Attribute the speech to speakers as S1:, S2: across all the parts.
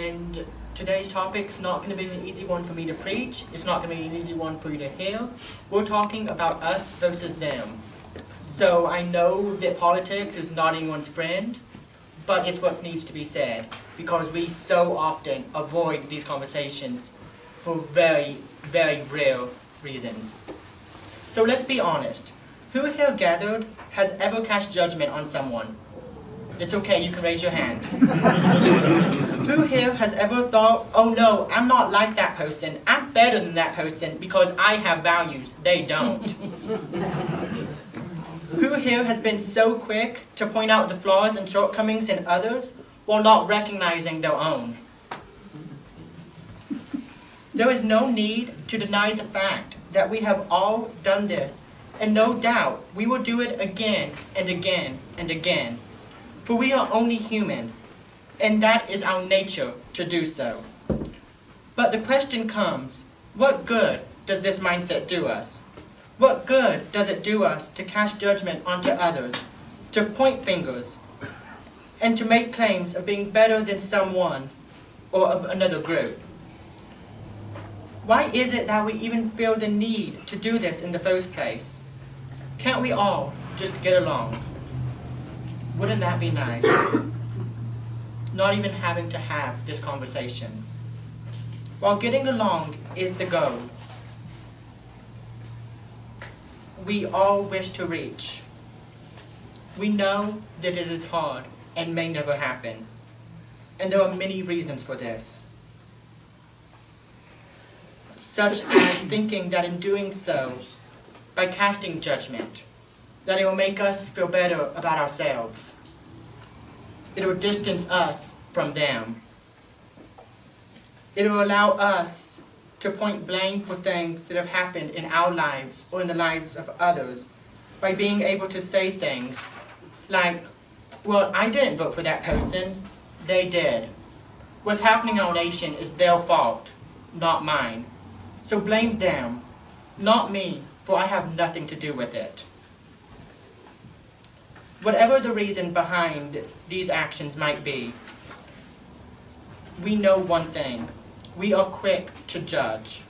S1: and today's topic's not going to be an easy one for me to preach. It's not going to be an easy one for you to hear. We're talking about us versus them. So I know that politics is not anyone's friend, but it's what needs to be said, because we so often avoid these conversations for very, very real reasons. So let's be honest. Who here gathered has ever cast judgment on someone? It's okay, you can raise your hand. Who here has ever thought, oh no, I'm not like that person, I'm better than that person because I have values, they don't? Who here has been so quick to point out the flaws and shortcomings in others while not recognizing their own? There is no need to deny the fact that we have all done this, and no doubt we will do it again and again and again. For we are only human, and that is our nature to do so. But the question comes, what good does this mindset do us? What good does it do us to cast judgment onto others, to point fingers, and to make claims of being better than someone or of another group? Why is it that we even feel the need to do this in the first place? Can't we all just get along? Wouldn't that be nice? Not even having to have this conversation. While getting along is the goal we all wish to reach, we know that it is hard and may never happen. And there are many reasons for this. Such as thinking that in doing so, by casting judgment, that it will make us feel better about ourselves. It will distance us from them. It will allow us to point blame for things that have happened in our lives or in the lives of others by being able to say things like, well, I didn't vote for that person, they did. What's happening in our nation is their fault, not mine. So blame them, not me, for I have nothing to do with it. Whatever the reason behind these actions might be, we know one thing. We are quick to judge.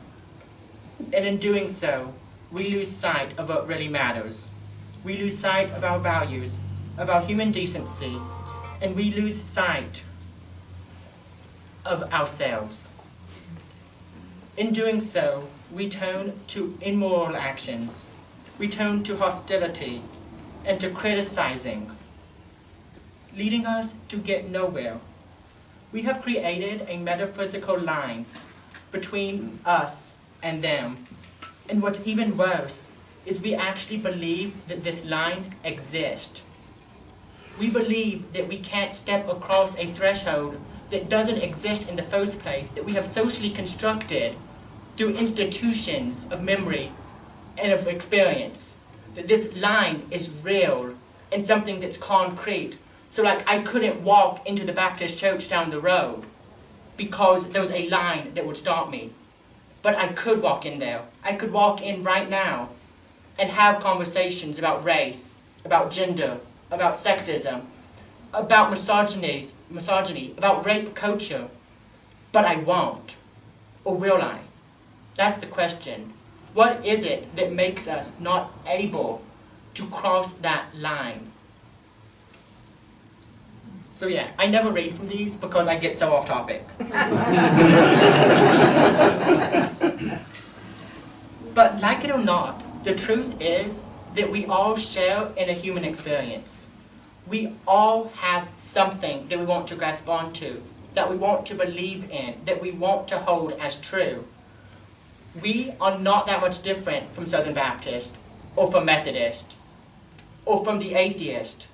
S1: And in doing so, we lose sight of what really matters. We lose sight of our values, of our human decency, and we lose sight of ourselves. In doing so, we turn to immoral actions. We turn to hostility and to criticizing, leading us to get nowhere. We have created a metaphysical line between us and them. And what's even worse is we actually believe that this line exists. We believe that we can't step across a threshold that doesn't exist in the first place, that we have socially constructed through institutions of memory and of experience. That this line is real and something that's concrete. So like I couldn't walk into the Baptist church down the road because there was a line that would stop me. But I could walk in there. I could walk in right now and have conversations about race, about gender, about sexism, about misogyny, about rape culture. But I won't. Or will I? That's the question. What is it that makes us not able to cross that line? So yeah, I never read from these because I get so off topic. But like it or not, the truth is that we all share in a human experience. We all have something that we want to grasp onto, that we want to believe in, that we want to hold as true. We are not that much different from Southern Baptist, or from Methodist, or from the atheist.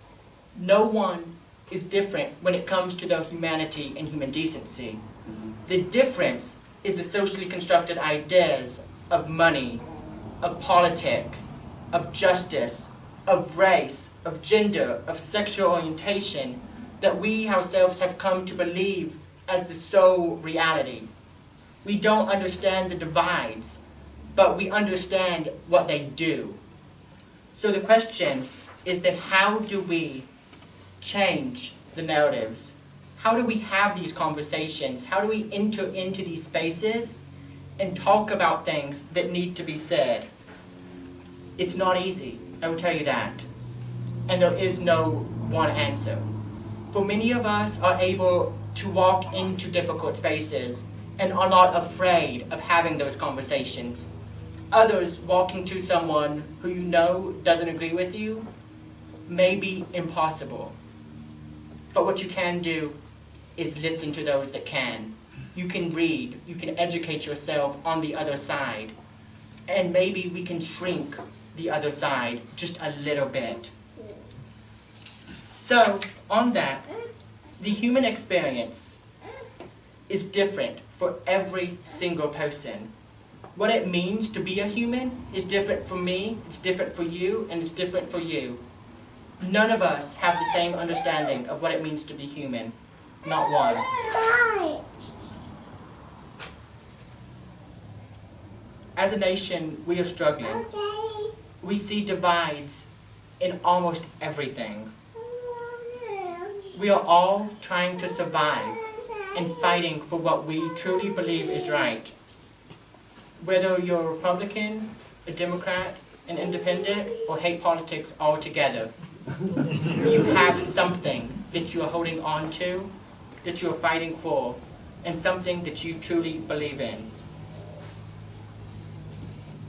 S1: No one is different when it comes to their humanity and human decency. The difference is the socially constructed ideas of money, of politics, of justice, of race, of gender, of sexual orientation, that we ourselves have come to believe as the sole reality. We don't understand the divides, but we understand what they do. So the question is that how do we change the narratives? How do we have these conversations? How do we enter into these spaces and talk about things that need to be said? It's not easy, I will tell you that. And there is no one answer. For many of us are able to walk into difficult spaces and are not afraid of having those conversations. Others, walking to someone who you know doesn't agree with you may be impossible. But what you can do is listen to those that can. You can read, you can educate yourself on the other side, and maybe we can shrink the other side just a little bit. So, on that, the human experience is different for every single person. What it means to be a human is different for me, it's different for you, and it's different for you. None of us have the same understanding of what it means to be human. Not one. As a nation, we are struggling. We see divides in almost everything. We are all trying to survive and fighting for what we truly believe is right. Whether you're a Republican, a Democrat, an independent, or hate politics altogether, you have something that you are holding on to, that you are fighting for, and something that you truly believe in.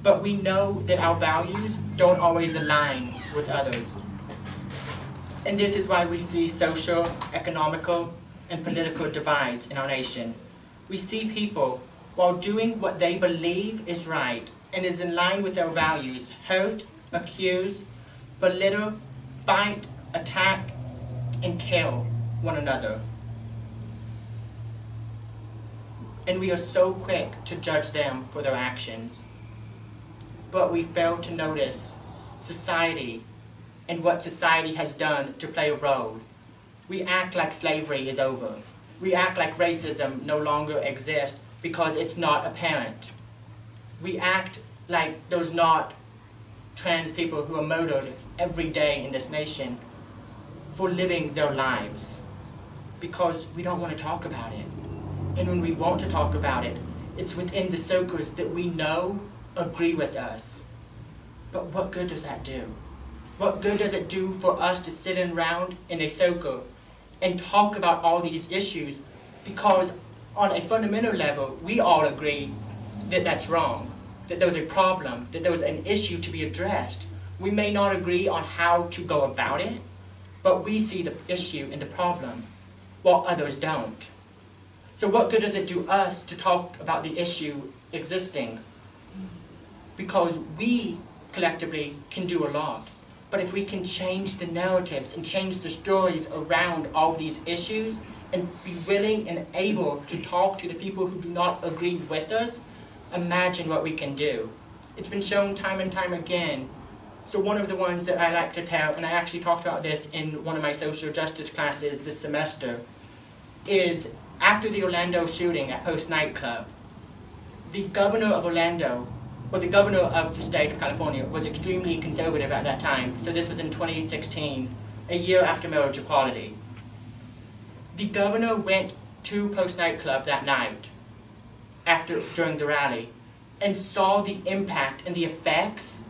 S1: But we know that our values don't always align with others. And this is why we see social, economical, and political divides in our nation. We see people, while doing what they believe is right and is in line with their values, hurt, accuse, belittle, fight, attack, and kill one another. And we are so quick to judge them for their actions. But we fail to notice society and what society has done to play a role. We act like slavery is over. We act like racism no longer exists because it's not apparent. We act like there's not trans people who are murdered every day in this nation for living their lives because we don't want to talk about it. And when we want to talk about it, it's within the circles that we know agree with us. But what good does that do? What good does it do for us to sit around in a circle and talk about all these issues? Because on a fundamental level, we all agree that that's wrong, that there was a problem, that there was an issue to be addressed. We may not agree on how to go about it, but we see the issue and the problem, while others don't. So what good does it do us to talk about the issue existing? Because we collectively can do a lot. But if we can change the narratives and change the stories around all these issues and be willing and able to talk to the people who do not agree with us, imagine what we can do. It's been shown time and time again. So one of the ones that I like to tell, and I actually talked about this in one of my social justice classes this semester, is after the Orlando shooting at Post nightclub, the governor of Orlando, or the governor of the state of California, was extremely conservative at that time. So this was in 2016, a year after marriage equality. The governor went to Post nightclub that night, during the rally, and saw the impact and the effects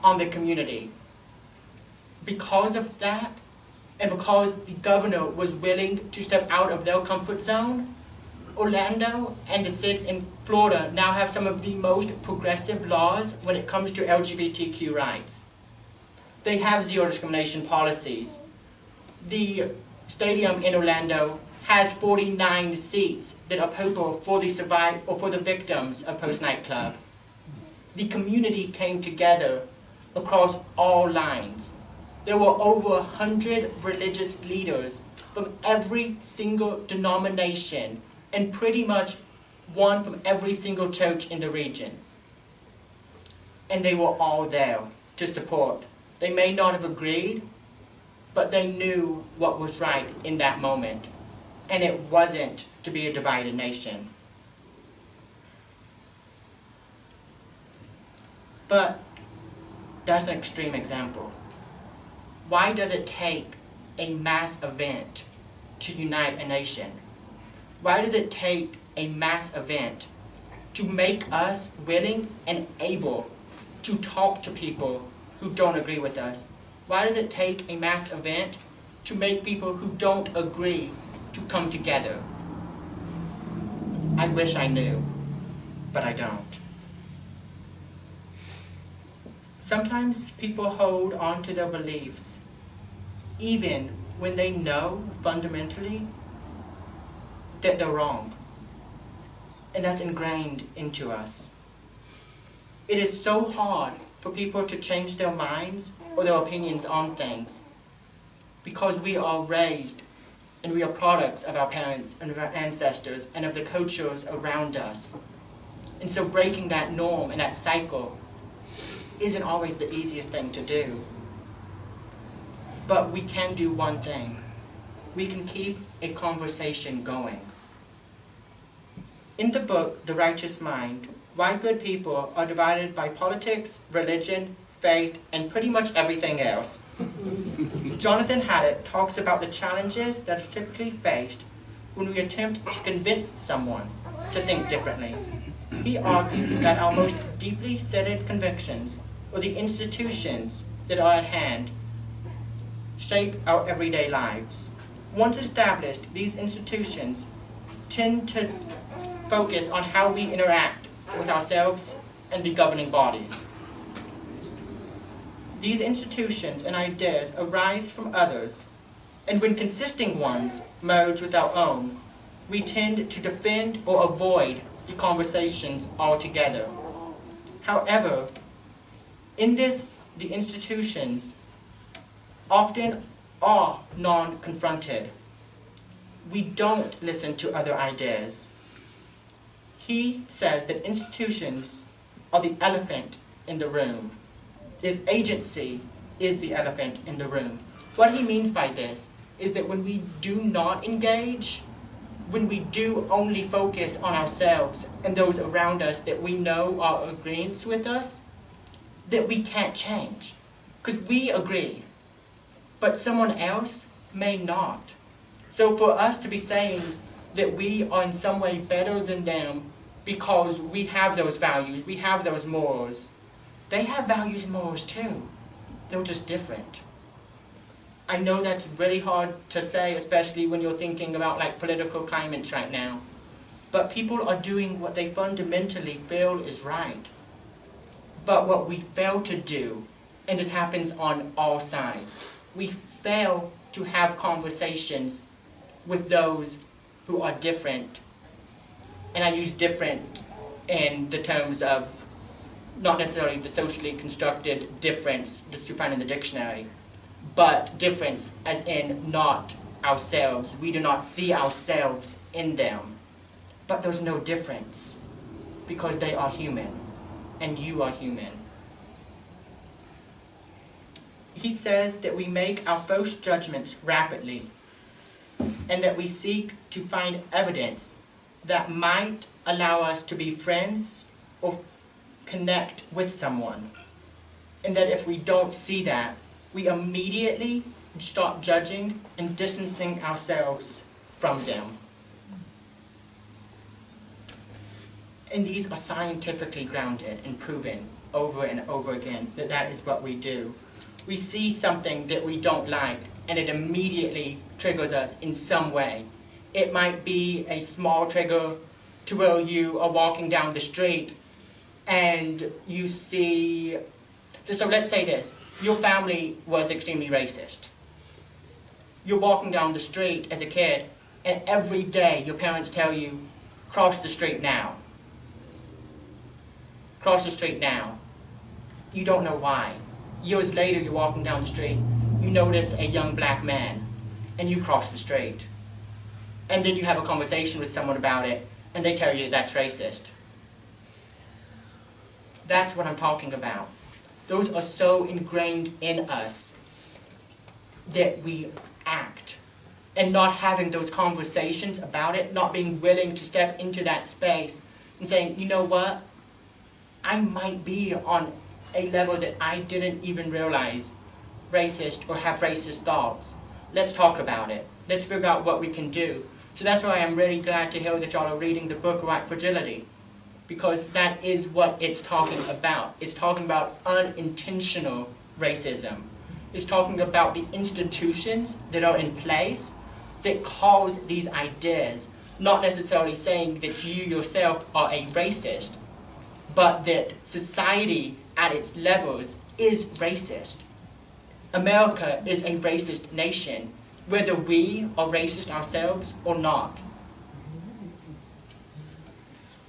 S1: on the community. Because of that, and because the governor was willing to step out of their comfort zone, Orlando and the state in Florida now have some of the most progressive laws when it comes to LGBTQ rights. They have zero discrimination policies. The stadium in Orlando has 49 seats that are purple for the victims of Post nightclub. The community came together across all lines. There were over 100 religious leaders from every single denomination and pretty much one from every single church in the region. And they were all there to support. They may not have agreed, but they knew what was right in that moment. And it wasn't to be a divided nation. But that's an extreme example. Why does it take a mass event to unite a nation? Why does it take a mass event to make us willing and able to talk to people who don't agree with us? Why does it take a mass event to make people who don't agree to come together? I wish I knew, but I don't. Sometimes people hold on to their beliefs, even when they know fundamentally that they're wrong. And that's ingrained into us. It is so hard for people to change their minds or their opinions on things because we are raised and we are products of our parents and of our ancestors and of the cultures around us. And so breaking that norm and that cycle isn't always the easiest thing to do. But we can do one thing. We can keep a conversation going. In the book, The Righteous Mind, why good people are divided by politics, religion, faith, and pretty much everything else. Jonathan Haddett talks about the challenges that are typically faced when we attempt to convince someone to think differently. He argues that our most deeply seated convictions, or the institutions that are at hand, shape our everyday lives. Once established, these institutions tend to focus on how we interact with ourselves and the governing bodies. These institutions and ideas arise from others, and when consisting ones merge with our own, we tend to defend or avoid the conversations altogether. However, in this, the institutions often are non-confronted. We don't listen to other ideas. He says that institutions are the elephant in the room. That agency is the elephant in the room. What he means by this is that when we do not engage, when we do only focus on ourselves and those around us that we know are agreeing with us, that we can't change. Because we agree, but someone else may not. So for us to be saying that we are in some way better than them because we have those values, we have those morals, they have values and morals too. They're just different. I know that's really hard to say, especially when you're thinking about like political climates right now. But people are doing what they fundamentally feel is right. But what we fail to do, and this happens on all sides, we fail to have conversations with those who are different. And I use different in the terms of not necessarily the socially constructed difference that you find in the dictionary, but difference as in not ourselves. We do not see ourselves in them. But there's no difference because they are human and you are human. He says that we make our first judgments rapidly and that we seek to find evidence that might allow us to be friends or connect with someone. And that if we don't see that, we immediately start judging and distancing ourselves from them. And these are scientifically grounded and proven over and over again that that is what we do. We see something that we don't like and it immediately triggers us in some way. It might be a small trigger to where you are walking down the street and you see, so let's say this, your family was extremely racist. You're walking down the street as a kid and every day your parents tell you, cross the street now. Cross the street now. You don't know why. Years later you're walking down the street, you notice a young black man and you cross the street. And then you have a conversation with someone about it and they tell you that's racist. That's what I'm talking about. Those are so ingrained in us that we act. And not having those conversations about it, not being willing to step into that space and saying, you know what? I might be on a level that I didn't even realize racist or have racist thoughts. Let's talk about it. Let's figure out what we can do. So that's why I'm really glad to hear that y'all are reading the book White Fragility, because that is what it's talking about. It's talking about unintentional racism. It's talking about the institutions that are in place that cause these ideas, not necessarily saying that you yourself are a racist, but that society at its levels is racist. America is a racist nation, whether we are racist ourselves or not.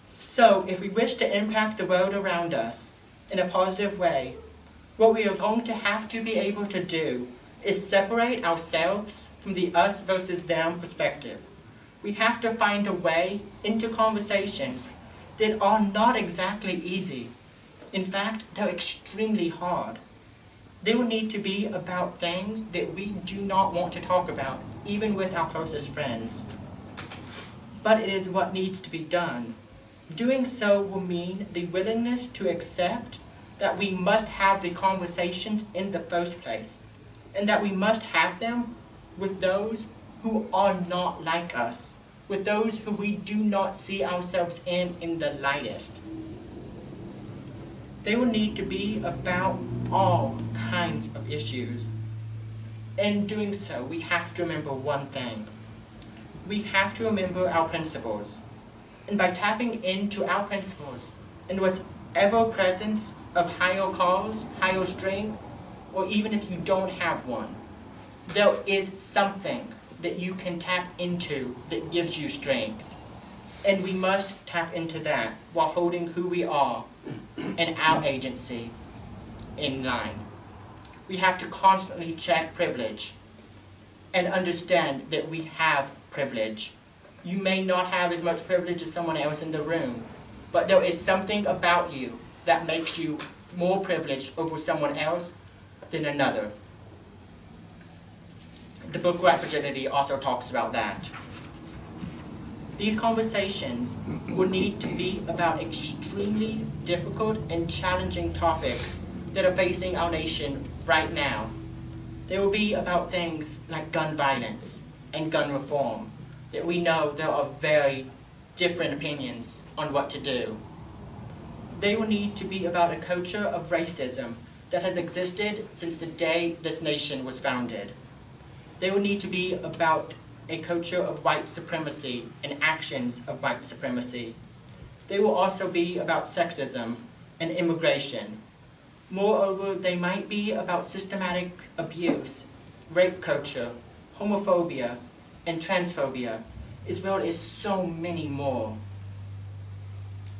S1: So, if we wish to impact the world around us in a positive way, what we are going to have to be able to do is separate ourselves from the us versus them perspective. We have to find a way into conversations that are not exactly easy. In fact, they're extremely hard. They will need to be about things that we do not want to talk about, even with our closest friends. But it is what needs to be done. Doing so will mean the willingness to accept that we must have the conversations in the first place, and that we must have them with those who are not like us, with those who we do not see ourselves in the lightest. They will need to be about all kinds of issues. In doing so, we have to remember one thing. We have to remember our principles. And by tapping into our principles and whatever presence of higher cause, higher strength, or even if you don't have one, there is something that you can tap into that gives you strength. And we must tap into that while holding who we are and our agency in line. We have to constantly check privilege and understand that we have privilege. You may not have as much privilege as someone else in the room, but there is something about you that makes you more privileged over someone else than another. The book White Fragility also talks about that. These conversations will need to be about extremely difficult and challenging topics that are facing our nation right now. They will be about things like gun violence and gun reform, that we know there are very different opinions on what to do. They will need to be about a culture of racism that has existed since the day this nation was founded. They will need to be about a culture of white supremacy and actions of white supremacy. They will also be about sexism and immigration. Moreover, they might be about systematic abuse, rape culture, homophobia, and transphobia, as well as so many more.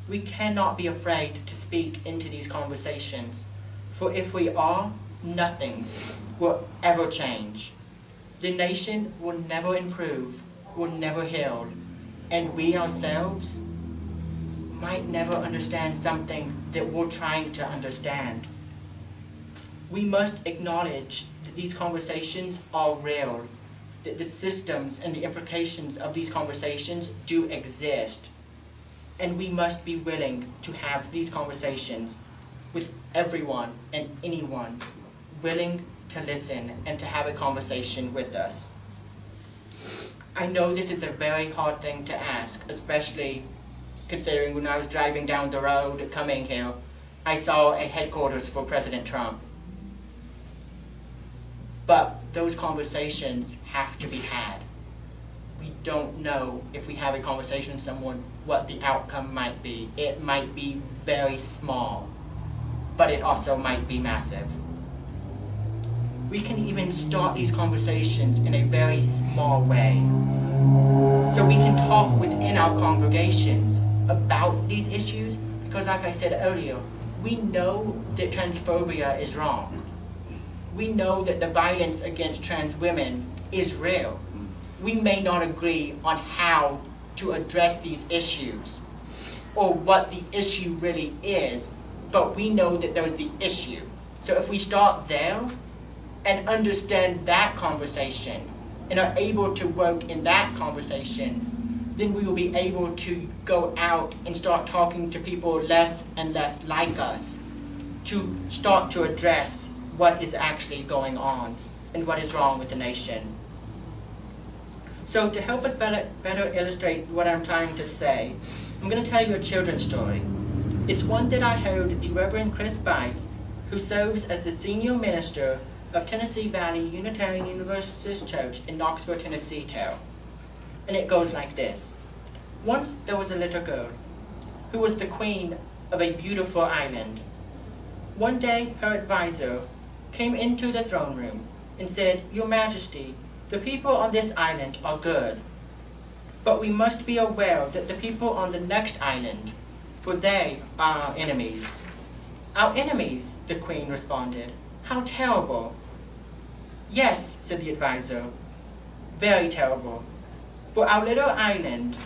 S1: We cannot be afraid to speak into these conversations, for if we are, nothing will ever change. The nation will never improve, will never heal, and we ourselves might never understand something that we're trying to understand. We must acknowledge that these conversations are real, that the systems and the implications of these conversations do exist, and we must be willing to have these conversations with everyone and anyone willing to listen and to have a conversation with us. I know this is a very hard thing to ask, especially considering when I was driving down the road coming here, I saw a headquarters for President Trump. But those conversations have to be had. We don't know if we have a conversation with someone what the outcome might be. It might be very small, but it also might be massive. We can even start these conversations in a very small way. So we can talk within our congregations about these issues, because like I said earlier, we know that transphobia is wrong. We know that the violence against trans women is real. We may not agree on how to address these issues or what the issue really is, but we know that there's the issue. So if we start there and understand that conversation and are able to work in that conversation, then we will be able to go out and start talking to people less and less like us to start to address what is actually going on and what is wrong with the nation. So to help us better illustrate what I'm trying to say, I'm going to tell you a children's story. It's one that I heard the Reverend Chris Bice, who serves as the senior minister of Tennessee Valley Unitarian Universalist Church in Knoxville, Tennessee, tell. And it goes like this. Once there was a little girl who was the queen of a beautiful island. One day her advisor came into the throne room and said, "Your Majesty, the people on this island are good, but we must be aware that the people on the next island, for they are our enemies." "Our enemies?" the queen responded. "How terrible." "Yes," said the advisor, "very terrible. For our little island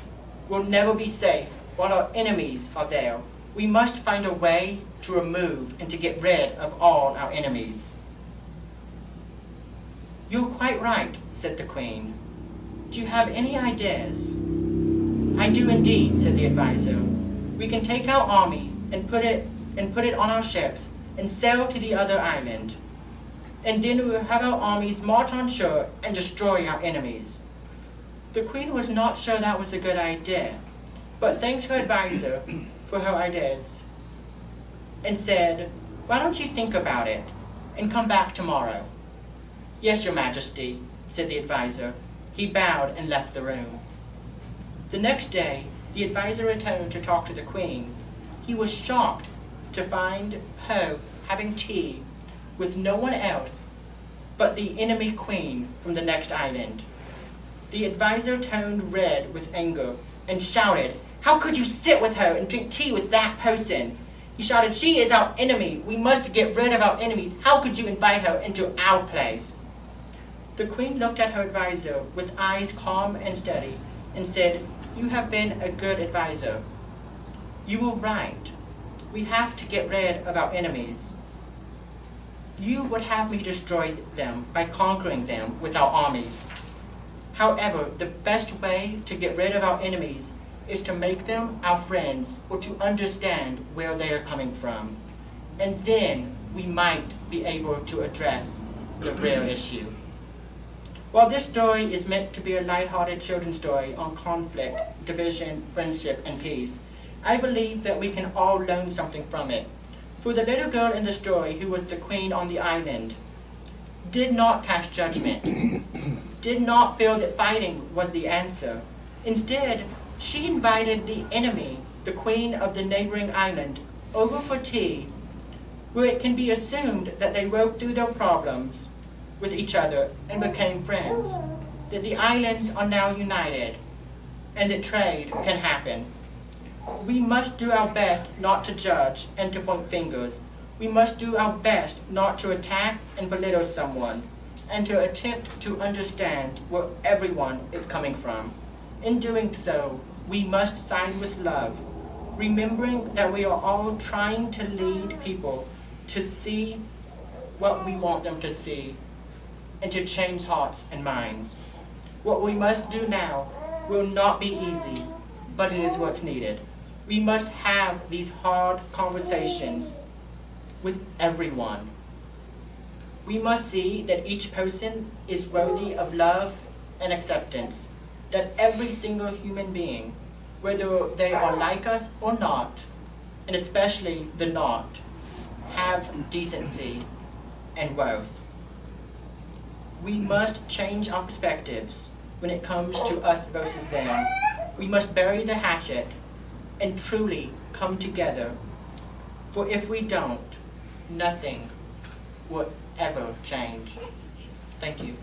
S1: will never be safe while our enemies are there. We must find a way to remove and to get rid of all our enemies." "You're quite right," said the queen. "Do you have any ideas?" "I do indeed," said the advisor. "We can take our army and put it on our ships and sail to the other island. And then we will have our armies march on shore and destroy our enemies." The queen was not sure that was a good idea, but thanked her advisor for her ideas and said, "Why don't you think about it and come back tomorrow?" "Yes, Your Majesty," said the advisor. He bowed and left the room. The next day, the advisor returned to talk to the queen. He was shocked to find her having tea with no one else but the enemy queen from the next island. The advisor turned red with anger and shouted, "How could you sit with her and drink tea with that person?" He shouted, "She is our enemy. We must get rid of our enemies. How could you invite her into our place?" The queen looked at her advisor with eyes calm and steady and said, "You have been a good advisor. You were right. We have to get rid of our enemies. You would have me destroy them by conquering them with our armies. However, the best way to get rid of our enemies is to make them our friends or to understand where they are coming from. And then we might be able to address the real issue." While this story is meant to be a lighthearted children's story on conflict, division, friendship, and peace, I believe that we can all learn something from it. For the little girl in the story who was the queen on the island did not cast judgment, did not feel that fighting was the answer. Instead, she invited the enemy, the queen of the neighboring island, over for tea, where it can be assumed that they worked through their problems with each other and became friends, that the islands are now united, and that trade can happen. We must do our best not to judge and to point fingers. We must do our best not to attack and belittle someone, and to attempt to understand where everyone is coming from. In doing so, we must side with love, remembering that we are all trying to lead people to see what we want them to see, and to change hearts and minds. What we must do now will not be easy, but it is what's needed. We must have these hard conversations with everyone. We must see that each person is worthy of love and acceptance, that every single human being, whether they are like us or not, and especially the not, have decency and worth. We must change our perspectives when it comes to us versus them. We must bury the hatchet and truly come together. For if we don't, nothing will ever change. Thank you.